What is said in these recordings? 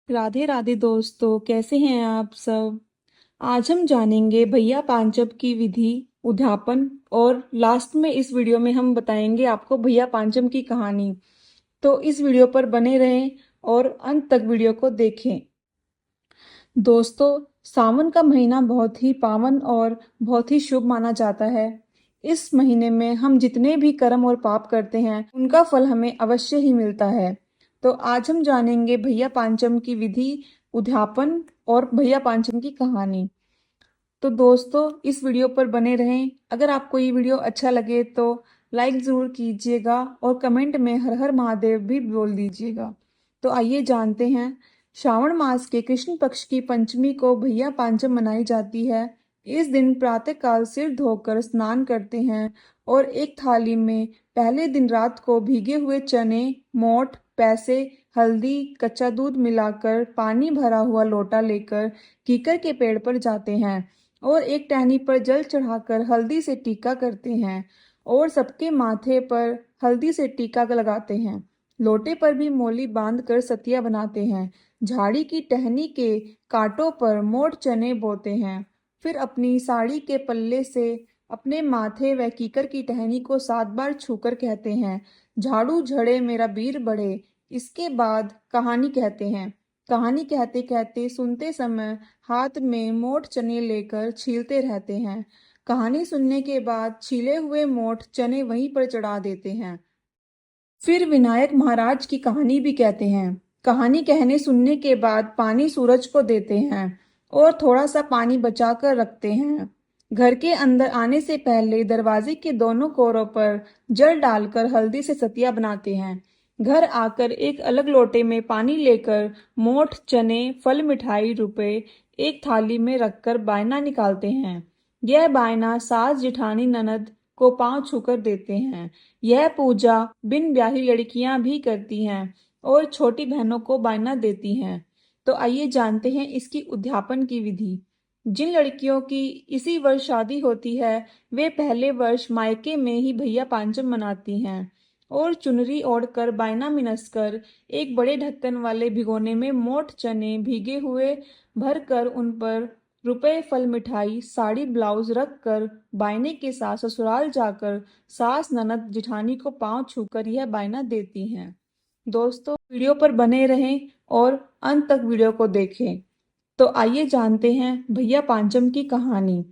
राधे राधे दोस्तों, कैसे हैं आप सब। आज हम जानेंगे भैया पांचब की विधि, उद्यापन और लास्ट में इस वीडियो में हम बताएंगे आपको भैया पांचम की कहानी। तो इस वीडियो पर बने रहें और अंत तक वीडियो को देखें। दोस्तों, सावन का महीना बहुत ही पावन और बहुत ही शुभ माना जाता है। इस महीने में हम जितने भी कर्म और पाप करते हैं उनका फल हमें अवश्य ही मिलता है। तो आज हम जानेंगे भैया पांचम की विधि, उद्यापन और भैया पांचम की कहानी। तो दोस्तों, इस वीडियो पर बने रहें। अगर आपको ये वीडियो अच्छा लगे तो लाइक ज़रूर कीजिएगा और कमेंट में हर हर महादेव भी बोल दीजिएगा। तो आइए जानते हैं। श्रावण मास के कृष्ण पक्ष की पंचमी को भैया पांचम मनाई जाती है। इस दिन प्रातःकाल सिर धोकर स्नान करते हैं और एक थाली में पहले दिन रात को भीगे हुए चने, मोठ, पैसे, हल्दी, कच्चा दूध मिलाकर पानी भरा हुआ लोटा लेकर कीकर के पेड़ पर जाते हैं और एक टहनी पर जल चढ़ाकर हल्दी से टीका करते हैं और सबके माथे पर हल्दी से टीका लगाते हैं। लोटे पर भी मोली बांध कर सतिया बनाते हैं। झाड़ी की टहनी के कांटों पर मोट चने बोते हैं। फिर अपनी साड़ी के पल्ले से अपने माथे व कीकर की टहनी को 7 बार छूकर कहते हैं, झाड़ू झड़े मेरा वीर बढ़े। इसके बाद कहानी कहते हैं। कहानी कहते कहते सुनते समय हाथ में मोट चने लेकर छीलते रहते हैं। कहानी सुनने के बाद छीले हुए मोट चने वहीं पर चढ़ा देते हैं। फिर विनायक महाराज की कहानी भी कहते हैं। कहानी कहने सुनने के बाद पानी सूरज को देते हैं और थोड़ा सा पानी बचा कर रखते हैं। घर के अंदर आने से पहले दरवाजे के दोनों कोरों पर जल डालकर हल्दी से सतिया बनाते हैं। घर आकर एक अलग लोटे में पानी लेकर मोठ, चने, फल, मिठाई, रुपए एक थाली में रखकर बायना निकालते हैं। यह बायना सास, जेठानी, ननद को पांव छूकर देते हैं। यह पूजा बिन ब्याही लड़कियां भी करती हैं और छोटी बहनों को बायना देती हैं। तो आइए जानते हैं इसकी उद्यापन की विधि। जिन लड़कियों की इसी वर्ष शादी होती है वे पहले वर्ष मायके में ही भैया पांचम मनाती हैं और चुनरी ओढ़कर बायना मिनसकर एक बड़े ढक्कन वाले भिगोने में मोट चने भीगे हुए भरकर उन पर रुपए, फल, मिठाई, साड़ी, ब्लाउज रख कर बायने के साथ ससुराल जाकर सास, ननद, जिठानी को पांव छूकर यह बायना देती हैं। दोस्तों, वीडियो पर बने रहें और अंत तक वीडियो को देखें। तो आइए जानते हैं भैया पांचम की कहानी।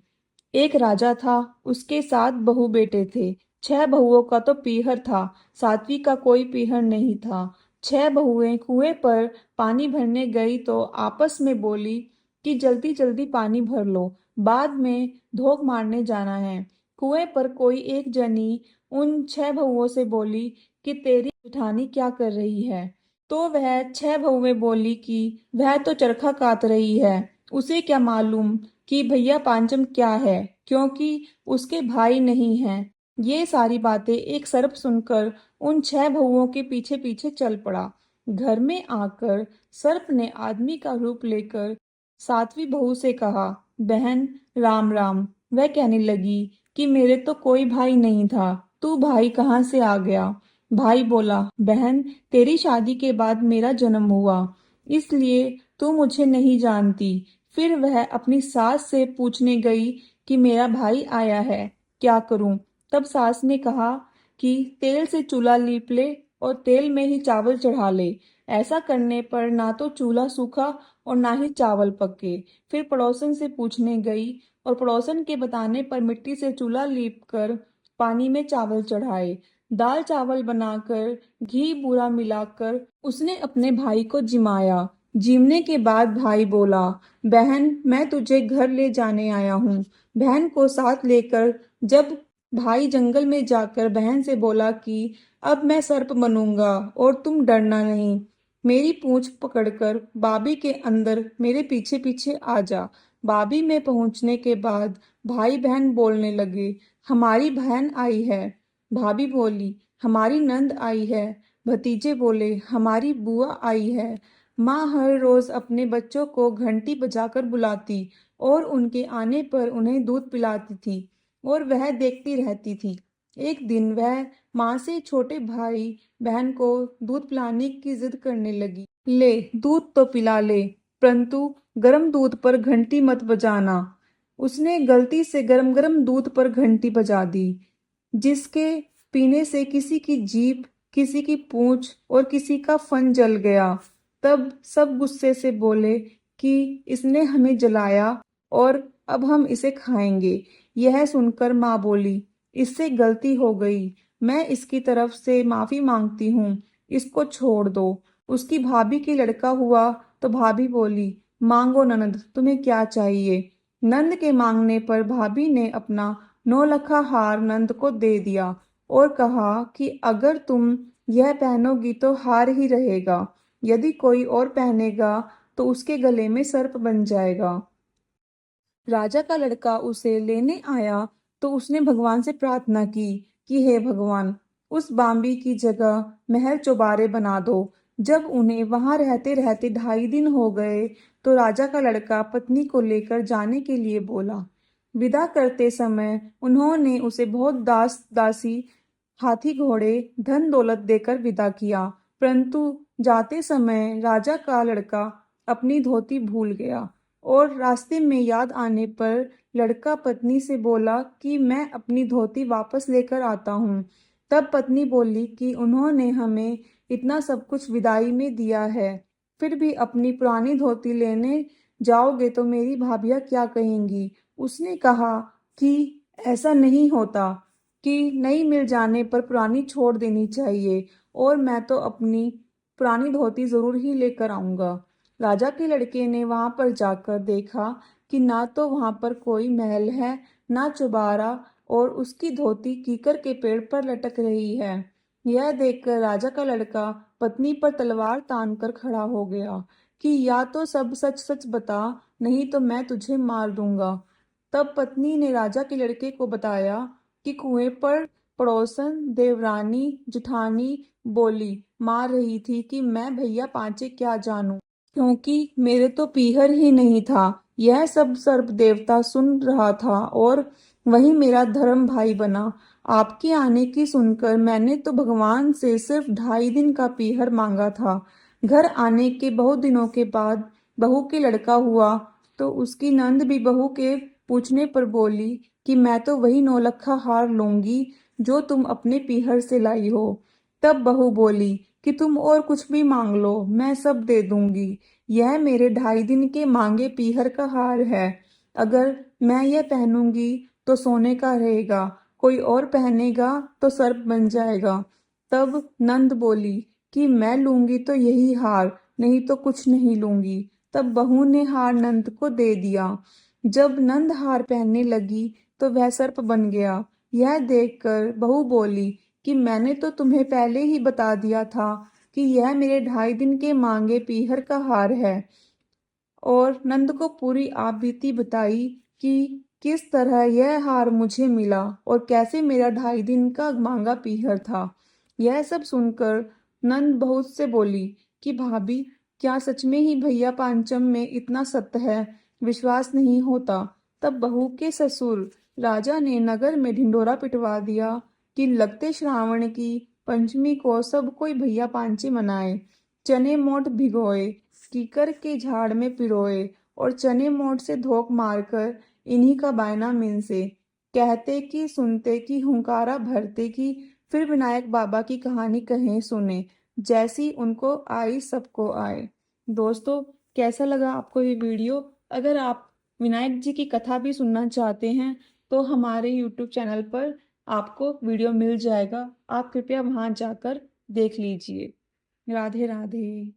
एक राजा था, उसके 7 बहू बेटे थे। 6 बहुओं का तो पीहर था, 7वीं का कोई पीहर नहीं था। 6 बहुएं कुएं पर पानी भरने गई तो आपस में बोली कि जल्दी जल्दी पानी भर लो, बाद में धोख मारने जाना है। कुएं पर कोई एक जनी उन 6 बहुओं से बोली कि तेरी जेठानी क्या कर रही है। तो वह 6 बहुएं बोली कि वह तो चरखा कात रही है, उसे क्या मालूम कि भैया पांचम क्या है, क्योंकि उसके भाई नहीं हैं। ये सारी बातें एक सर्प सुनकर उन 6 बहुओं के पीछे पीछे चल पड़ा। घर में आकर सर्प ने आदमी का रूप लेकर 7वीं बहू से कहा, बहन राम राम। वह कहने लगी कि मेरे तो कोई भाई नहीं था, तू भाई कहाँ से आ गया। भाई बोला, बहन तेरी शादी के बाद मेरा जन्म हुआ, इसलिए तू मुझे नहीं जानती। फिर वह अपनी सास से पूछने गई कि मेरा भाई आया है, क्या करूं। तब सास ने कहा कि तेल से चूल्हा लीप ले और तेल में ही चावल चढ़ा ले। ऐसा करने पर ना तो चूल्हा सूखा और ना ही चावल पके। फिर पड़ोसन से पूछने गई और पड़ोसन के बताने पर मिट्टी से चूल्हा लीप कर पानी में चावल चढ़ाए। दाल चावल बनाकर घी बूरा मिलाकर उसने अपने भाई को जिमाया। जीमने के बाद भाई बोला, बहन मैं तुझे घर ले जाने आया हूँ। बहन को साथ लेकर जब भाई जंगल में जाकर बहन से बोला कि अब मैं सर्प बनूंगा और तुम डरना नहीं, मेरी पूंछ पकड़कर बाबी के अंदर मेरे पीछे पीछे आ जा। बाबी में पहुंचने के बाद भाई बहन बोलने लगे, हमारी बहन आई है। भाभी बोली, हमारी नंद आई है। भतीजे बोले, हमारी बुआ आई है। माँ हर रोज अपने बच्चों को घंटी बजाकर बुलाती और उनके आने पर उन्हें दूध पिलाती थी और वह देखती रहती थी। एक दिन वह माँ से छोटे भाई बहन को दूध पिलाने की जिद करने लगी। ले दूध तो पिला ले, परंतु गरम दूध पर घंटी मत बजाना। उसने गलती से गरम गरम दूध पर घंटी बजा दी, जिसके पीने से किसी की जीभ, किसी की पूंछ और किसी का फन जल गया। तब सब गुस्से से बोले कि इसने हमें जलाया और अब हम इसे खाएंगे। यह सुनकर माँ बोली, इससे गलती हो गई, मैं इसकी तरफ से माफी मांगती हूँ, इसको छोड़ दो। उसकी भाभी की लड़का हुआ तो भाभी बोली, मांगो ननद, तुम्हें क्या चाहिए। नंद के मांगने पर भाभी ने अपना 9 लखा हार नंद को दे दिया और कहा कि अगर तुम यह पहनोगी तो हार ही रहेगा, यदि कोई और पहनेगा तो उसके गले में सर्प बन जाएगा। राजा का लड़का उसे लेने आया तो उसने भगवान से प्रार्थना की कि हे भगवान, उस बाम्बी की जगह महल चौबारे बना दो। जब उन्हें वहां रहते रहते 2.5 दिन हो गए तो राजा का लड़का पत्नी को लेकर जाने के लिए बोला। विदा करते समय उन्होंने उसे बहुत दास दासी, हाथी घोड़े, धन दौलत देकर विदा किया, परंतु जाते समय राजा का लड़का अपनी धोती भूल गया और रास्ते में याद आने पर लड़का पत्नी से बोला कि मैं अपनी धोती वापस लेकर आता हूँ। तब पत्नी बोली कि उन्होंने हमें इतना सब कुछ विदाई में दिया है, फिर भी अपनी पुरानी धोती लेने जाओगे तो मेरी भाभियाँ क्या कहेंगी। उसने कहा कि ऐसा नहीं होता, कि नई मिल जाने पर पुरानी छोड़ देनी चाहिए, और मैं तो अपनी पुरानी धोती जरूर ही लेकर आऊंगा। राजा के लड़के ने वहां पर जाकर देखा कि ना तो वहां पर कोई महल है, ना चौबारा, और उसकी धोती कीकर के पेड़ पर लटक रही है। यह देखकर राजा का लड़का पत्नी पर तलवार तान कर खड़ा हो गया कि या तो सब सच सच बता, नहीं तो मैं तुझे मार दूंगा। तब पत्नी ने राजा के लड़के को बताया कि कुएं पर पड़ोसन देवरानी जुठानी बोली मार रही थी कि मैं भैया पांचे क्या जानूं, क्योंकि मेरे तो पीहर ही नहीं था। यह सब सर्प देवता सुन रहा था और वही मेरा धर्म भाई बना। आपके आने की सुनकर मैंने तो भगवान से सिर्फ 2.5 दिन का पीहर मांगा था। घर आने के बहुत दिनों के बाद बहू के लड़का हुआ तो उसकी नंद भी बहू के पूछने पर बोली कि मैं तो वही 9 लखा हार लूंगी जो तुम अपने पीहर से लाई हो। तब बहू बोली कि तुम और कुछ भी मांग लो, मैं सब दे दूंगी। यह मेरे 2.5 दिन के मांगे पीहर का हार है। अगर मैं यह पहनूंगी तो सोने का रहेगा, कोई और पहनेगा तो सर्प बन जाएगा। तब नंद बोली कि मैं लूंगी तो यही हार, नहीं तो कुछ नहीं लूंगी। तब बहू ने हार नंद को दे दिया। जब नंद हार पहनने लगी तो वह सर्प बन गया। यह देखकर बहू बोली कि मैंने तो तुम्हें पहले ही बता दिया था कि यह मेरे 2.5 दिन के मांगे पीहर का हार है, और नंद को पूरी आप बीती बताई कि किस तरह यह हार मुझे मिला और कैसे मेरा 2.5 दिन का मांगा पीहर था। यह सब सुनकर नंद बहू से बोली कि भाभी, क्या सच में ही भैया पांचम में इतना सत्य है, विश्वास नहीं होता। तब बहू के ससुर राजा ने नगर में ढिंढोरा पिटवा दिया कि लगते श्रावण की पंचमी को सब कोई भैया पांचे मनाए। चने मोट भिगोए, कीकर के झाड़ में पिरोए और चने मोट से धोख मारकर इन्हीं का बायना मिनसे। कहते कि सुनते कि हुंकारा भरते कि फिर विनायक बाबा की कहानी कहें सुने, जैसी उनको आई सबको आए। दोस्तों, कैसा लगा आपको ये वीडियो? अगर आप विनायक जी की कथा भी सुनना चाहते हैं तो हमारे यूट्यूब चैनल पर आपको वीडियो मिल जाएगा, आप कृपया वहां जाकर देख लीजिए। राधे राधे।